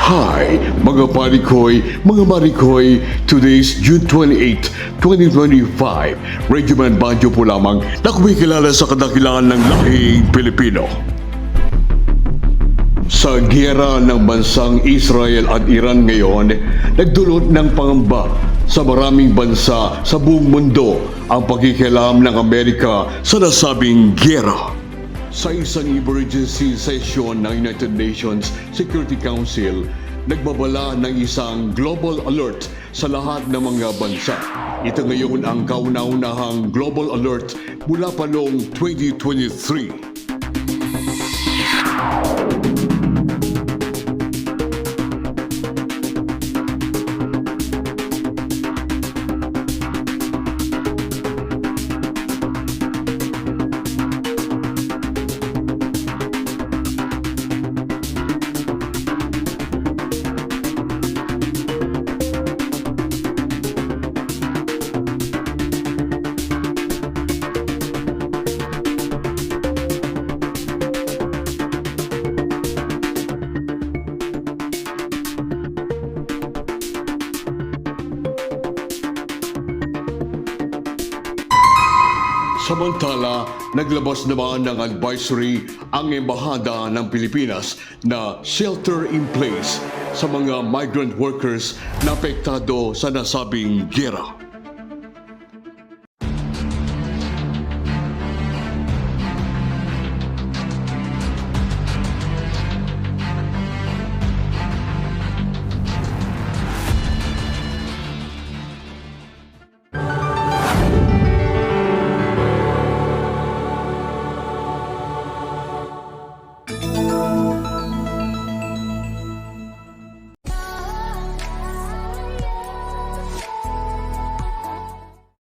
Hi, mga parikoy, mga marikoy, today's June 28, 2025. Radyo Man Banjo po lamang na kumikilala sa kadakilaan ng lahing Pilipino. Sa giyera ng bansang Israel at Iran ngayon, nagdulot ng pangamba sa maraming bansa sa buong mundo ang pakikialam ng Amerika sa nasabing giyera. Sa isang emergency session ng United Nations Security Council, nagbabala ng isang global alert sa lahat ng mga bansa. Ito ngayon ang kauna-unahang global alert mula pa noong 2023. Samantala, naglabas naman ng advisory ang Embahada ng Pilipinas na shelter in place sa mga migrant workers na apektado sa nasabing giyera.